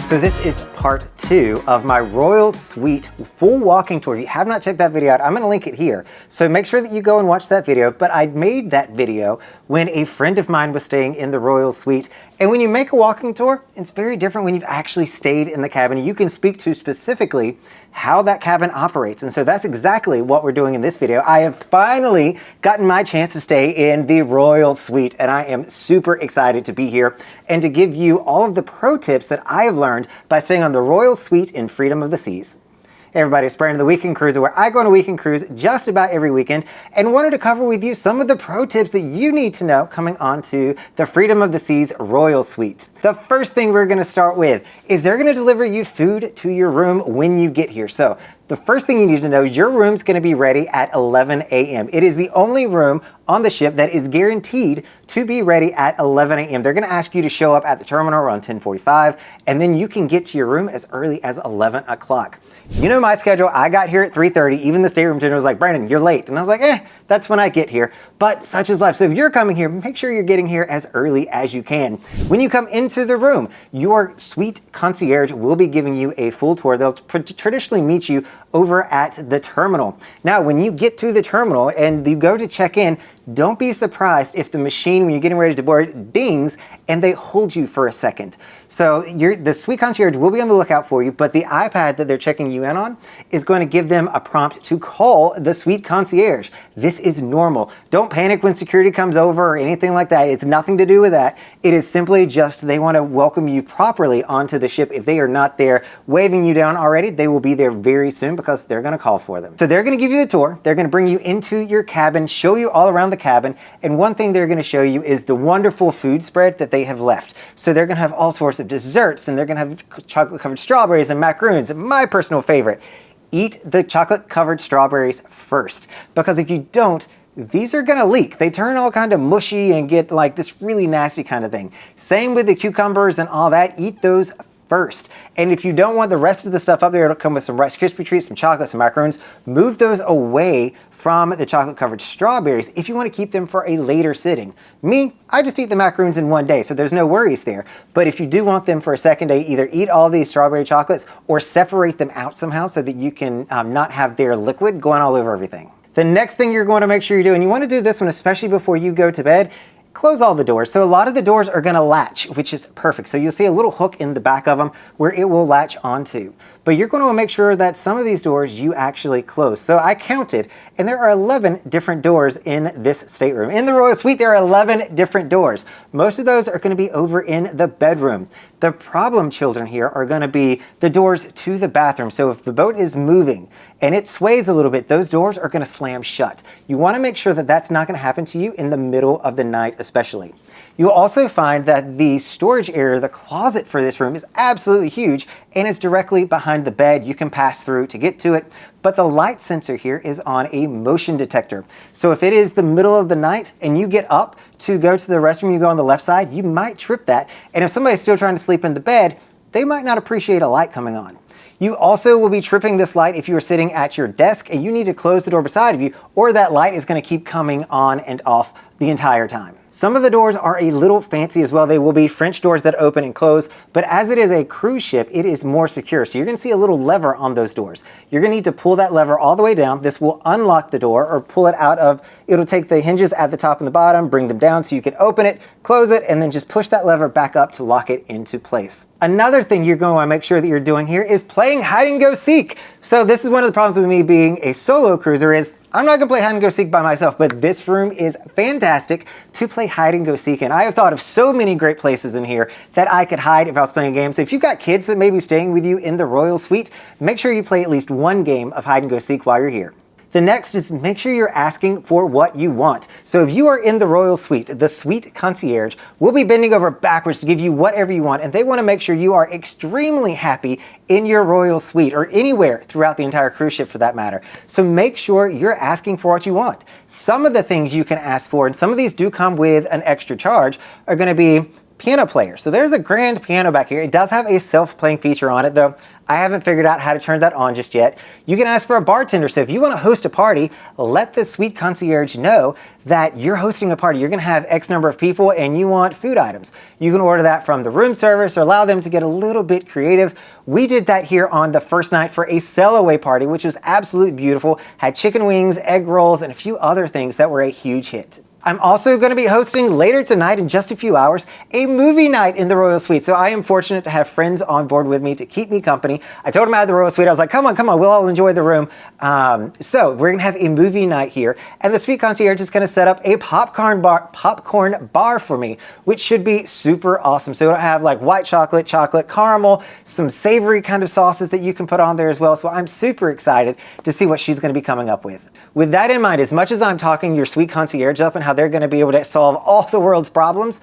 So this is part 2 of my Royal Suite full walking tour. If you have not checked that video out, I'm gonna link it here. So make sure that you go and watch that video. But I made that video when a friend of mine was staying in the Royal Suite. And when you make a walking tour, it's very different when you've actually stayed in the cabin. You can speak to specifically how that cabin operates. And so that's exactly what we're doing in this video. I have finally gotten my chance to stay in the Royal Suite, and I am super excited to be here and to give you all of the pro tips that I have learned by staying on the Royal Suite in Freedom of the Seas. Hey everybody, it's Brandon, the Weekend Cruiser, where I go on a weekend cruise just about every weekend and wanted to cover with you some of the pro tips that you need to know coming onto the Freedom of the Seas Royal Suite. The first thing we're going to start with is they're going to deliver you food to your room when you get here. So the first thing you need to know, your room's going to be ready at 11 a.m. It is the only room on the ship that is guaranteed to be ready at 11 a.m. They're going to ask you to show up at the terminal around 10:45, and then you can get to your room as early as 11 o'clock. You know my schedule. I got here at 3:30. Even the stateroom attendant was like, Brandon, you're late. And I was like, that's when I get here. But such is life. So if you're coming here, make sure you're getting here as early as you can. When you come into the room, your suite concierge will be giving you a full tour. They'll traditionally meet you over at the terminal. Now, when you get to the terminal and you go to check in, don't be surprised if the machine, when you're getting ready to board, dings and they hold you for a second. So the suite concierge will be on the lookout for you, but the iPad that they're checking you in on is going to give them a prompt to call the suite concierge. This is normal. Don't panic when security comes over or anything like that. It's nothing to do with that. It is simply just they want to welcome you properly onto the ship. If they are not there waving you down already, they will be there very soon because they're going to call for them. So they're going to give you the tour. They're going to bring you into your cabin, show you all around the cabin, and one thing they're going to show you is the wonderful food spread that they have left. So they're going to have all sorts of desserts, and they're going to have chocolate covered strawberries and macaroons. And my personal favorite, eat the chocolate covered strawberries first, because if you don't, these are gonna leak. They turn all kind of mushy and get like this really nasty kind of thing. Same with the cucumbers and all that. Eat those first. And if you don't want the rest of the stuff up there, it'll come with some Rice Krispie treats, some chocolate, some macaroons. Move those away from the chocolate covered strawberries if you want to keep them for a later sitting. Me, I just eat the macaroons in one day, so there's no worries there. But if you do want them for a second day, either eat all these strawberry chocolates or separate them out somehow so that you can not have their liquid going all over everything. The next thing you're going to make sure you do, and you want to do this one especially before you go to bed, close all the doors. So a lot of the doors are going to latch, which is perfect. So you'll see a little hook in the back of them where it will latch onto. But you're going to make sure that some of these doors you actually close. So I counted, and there are 11 different doors in this stateroom. In the Royal Suite, there are 11 different doors. Most of those are going to be over in the bedroom. The problem children here are going to be the doors to the bathroom. So if the boat is moving and it sways a little bit, those doors are going to slam shut. You want to make sure that that's not going to happen to you in the middle of the night especially. You'll also find that the storage area, the closet for this room, is absolutely huge and is directly behind the bed. You can pass through to get to it, but the light sensor here is on a motion detector. So if it is the middle of the night and you get up to go to the restroom, you go on the left side, you might trip that. And if somebody's still trying to sleep in the bed, they might not appreciate a light coming on. You also will be tripping this light if you are sitting at your desk and you need to close the door beside of you, or that light is going to keep coming on and off the entire time. Some of the doors are a little fancy as well. They will be French doors that open and close, but as it is a cruise ship, it is more secure. So you're going to see a little lever on those doors. You're going to need to pull that lever all the way down. This will unlock the door or pull it out of, it'll take the hinges at the top and the bottom, bring them down so you can open it, close it, and then just push that lever back up to lock it into place. Another thing you're going to want to make sure that you're doing here is playing hide and go seek. So this is one of the problems with me being a solo cruiser is I'm not gonna play hide and go seek by myself, but this room is fantastic to play hide and go seek in. I have thought of so many great places in here that I could hide if I was playing a game. So if you've got kids that may be staying with you in the Royal Suite, make sure you play at least one game of hide and go seek while you're here. The next is make sure you're asking for what you want. So if you are in the Royal Suite, the suite concierge will be bending over backwards to give you whatever you want, and they want to make sure you are extremely happy in your Royal Suite or anywhere throughout the entire cruise ship for that matter. So make sure you're asking for what you want. Some of the things you can ask for, and some of these do come with an extra charge, are going to be piano player. So there's a grand piano back here. It does have a self-playing feature on it though. I haven't figured out how to turn that on just yet. You can ask for a bartender. So if you want to host a party, let the Suite Concierge know that you're hosting a party. You're going to have X number of people and you want food items. You can order that from the room service or allow them to get a little bit creative. We did that here on the first night for a sail-away party, which was absolutely beautiful. Had chicken wings, egg rolls, and a few other things that were a huge hit. I'm also going to be hosting later tonight in just a few hours a movie night in the Royal Suite. So I am fortunate to have friends on board with me to keep me company. I told them I had the Royal Suite. I was like, come on, we'll all enjoy the room. So we're going to have a movie night here. And the Suite Concierge is going to set up a popcorn bar for me, which should be super awesome. So it'll have like white chocolate, chocolate caramel, some savory kind of sauces that you can put on there as well. So I'm super excited to see what she's going to be coming up with. With that in mind, as much as I'm talking your Suite Concierge up and how they're going to be able to solve all the world's problems,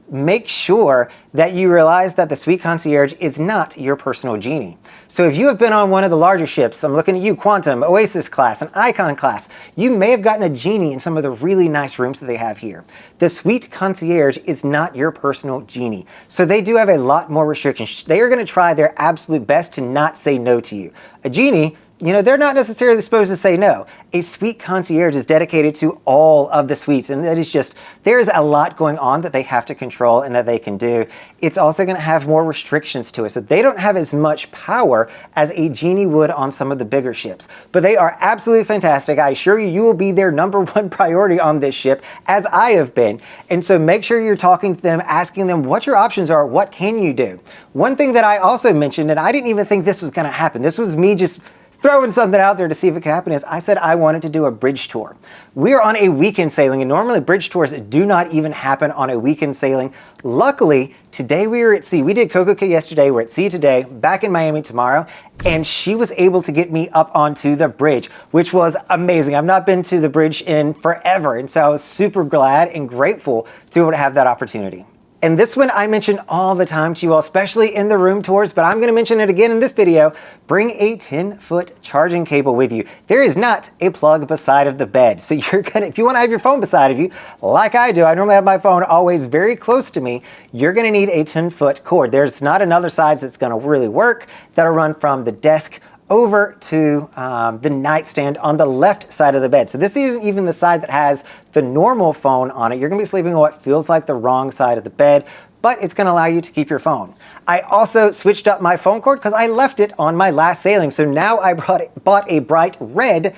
make sure that you realize that the Suite Concierge is not your personal genie. So if you have been on one of the larger ships, I'm looking at you, Quantum, Oasis class, and Icon class, you may have gotten a genie in some of the really nice rooms that they have here. The Suite Concierge is not your personal genie. So they do have a lot more restrictions. They are going to try their absolute best to not say no to you. A genie, you know, they're not necessarily supposed to say no. A Suite Concierge is dedicated to all of the suites, and that is just, there's a lot going on that they have to control and that they can do. It's also going to have more restrictions to it, so they don't have as much power as a genie would on some of the bigger ships. But they are absolutely fantastic. I assure you, you will be their #1 priority on this ship, as I have been. And so make sure you're talking to them, asking them what your options are, what can you do. One thing that I also mentioned, and I didn't even think this was going to happen, this was me just throwing something out there to see if it could happen, is I said I wanted to do a bridge tour. We are on a weekend sailing, and normally bridge tours do not even happen on a weekend sailing. Luckily, today we were at sea. We did Coco Cay yesterday, we're at sea today, back in Miami tomorrow, and she was able to get me up onto the bridge, which was amazing. I've not been to the bridge in forever, and so I was super glad and grateful to be able to have that opportunity. And this one I mention all the time to you all, especially in the room tours, but I'm going to mention it again in this video. Bring a 10-foot charging cable with you. There is not a plug beside of the bed. So you're gonna, if you want to have your phone beside of you, like I do, I normally have my phone always very close to me, you're going to need a 10-foot cord. There's not another side that's going to really work. That'll run from the desk over to the nightstand on the left side of the bed. So this isn't even the side that has the normal phone on it. You're gonna be sleeping on what feels like the wrong side of the bed, but it's gonna allow you to keep your phone. I also switched up my phone cord because I left it on my last sailing. So now I bought a bright red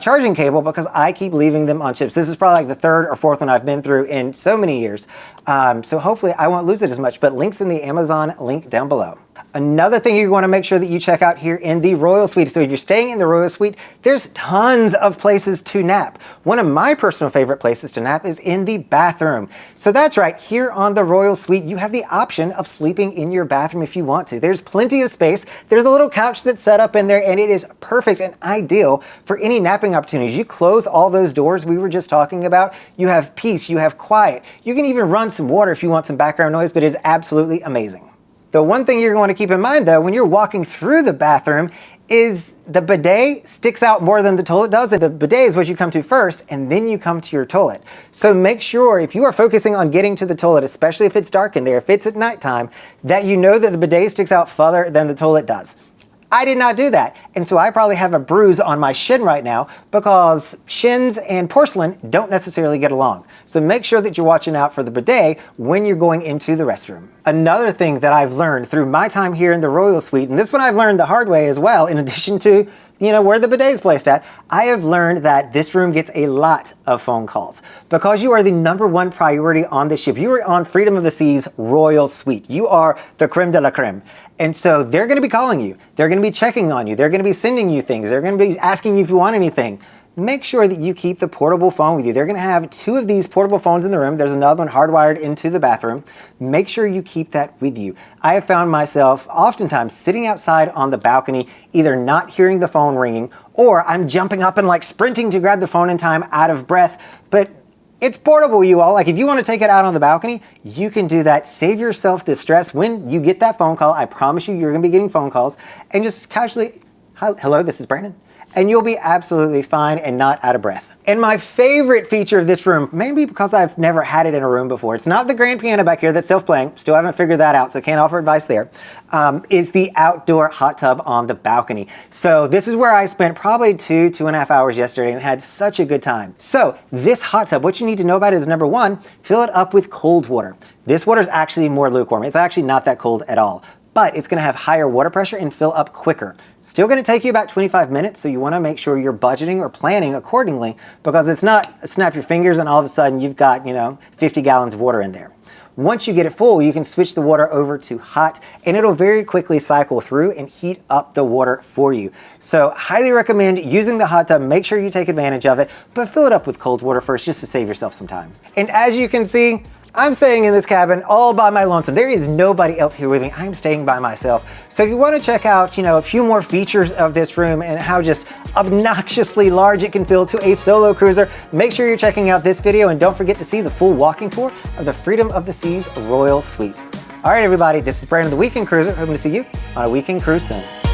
charging cable because I keep leaving them on ships. This is probably like the third or fourth one I've been through in so many years. So hopefully I won't lose it as much, but links in the Amazon link down below. Another thing you want to make sure that you check out here in the Royal Suite. So if you're staying in the Royal Suite, there's tons of places to nap. One of my personal favorite places to nap is in the bathroom. So that's right, here on the Royal Suite, you have the option of sleeping in your bathroom if you want to. There's plenty of space. There's a little couch that's set up in there, and it is perfect and ideal for any napping opportunities. You close all those doors we were just talking about. You have peace, you have quiet. You can even run some water if you want some background noise, but it is absolutely amazing. The one thing you're going to keep in mind though, when you're walking through the bathroom, is the bidet sticks out more than the toilet does. The bidet is what you come to first, and then you come to your toilet. So make sure if you are focusing on getting to the toilet, especially if it's dark in there, if it's at nighttime, that you know that the bidet sticks out farther than the toilet does. I did not do that, and so I probably have a bruise on my shin right now because shins and porcelain don't necessarily get along. So make sure that you're watching out for the bidet when you're going into the restroom. Another thing that I've learned through my time here in the Royal Suite, and this one I've learned the hard way as well, in addition to, you know, where the bidet is placed at, I have learned that this room gets a lot of phone calls. Because you are the #1 priority on this ship. You are on Freedom of the Seas Royal Suite. You are the creme de la creme. And so they're going to be calling you. They're going to be checking on you. They're going to be sending you things. They're going to be asking you if you want anything. Make sure that you keep the portable phone with you. They're going to have 2 of these portable phones in the room. There's another one hardwired into the bathroom. Make sure you keep that with you. I have found myself oftentimes sitting outside on the balcony, either not hearing the phone ringing, or I'm jumping up and like sprinting to grab the phone in time, out of breath. But it's portable, you all. Like if you want to take it out on the balcony, you can do that. Save yourself the stress when you get that phone call. I promise you, you're going to be getting phone calls, and just casually, hello, this is Brandon. and you'll be absolutely fine and not out of breath. And my favorite feature of this room, maybe because I've never had it in a room before, it's not the grand piano back here that's self-playing, still haven't figured that out, so can't offer advice there, is the outdoor hot tub on the balcony. So this is where I spent probably 2.5 hours yesterday and had such a good time. So this hot tub, what you need to know about is number one, fill it up with cold water. This water is actually more lukewarm. It's actually not that cold at all, but it's gonna have higher water pressure and fill up quicker. Still gonna take you about 25 minutes, so you wanna make sure you're budgeting or planning accordingly, because it's not snap your fingers and all of a sudden you've got, 50 gallons of water in there. Once you get it full, you can switch the water over to hot and it'll very quickly cycle through and heat up the water for you. So highly recommend using the hot tub. Make sure you take advantage of it, but fill it up with cold water first just to save yourself some time. And as you can see, I'm staying in this cabin all by my lonesome. There is nobody else here with me. I'm staying by myself. So if you want to check out, a few more features of this room and how just obnoxiously large it can feel to a solo cruiser, make sure you're checking out this video and don't forget to see the full walking tour of the Freedom of the Seas Royal Suite. All right, everybody, this is Brandon, the Weekend Cruiser. Hoping to see you on a weekend cruise soon.